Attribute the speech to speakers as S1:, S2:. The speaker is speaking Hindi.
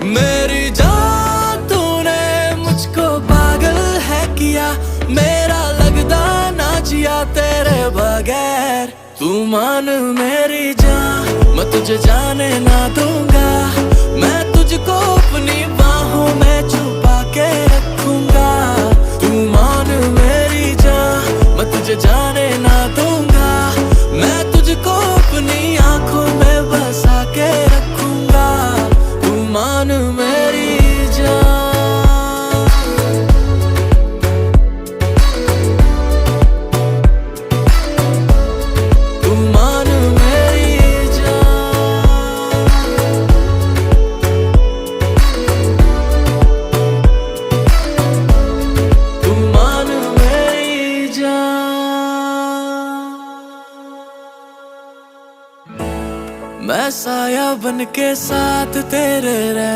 S1: मेरी जान तूने मुझको पागल है किया, मेरा लगदा ना जिया तेरे बगैर। तू मान मेरी जान, मैं तुझे जाने ना दूंगा, मैं तुझको अपनी बाहों में छुपा के रखूंगा। तू मान मेरी जान, मैं तुझे जाने ना दूंगा, मैं तुझको अपनी आंखों में बसा के रखूंगा। तू मान मेरी जान, तू मान मेरी जान, तू मान मेरी जान। मैं साया बन के साथ तेरे रह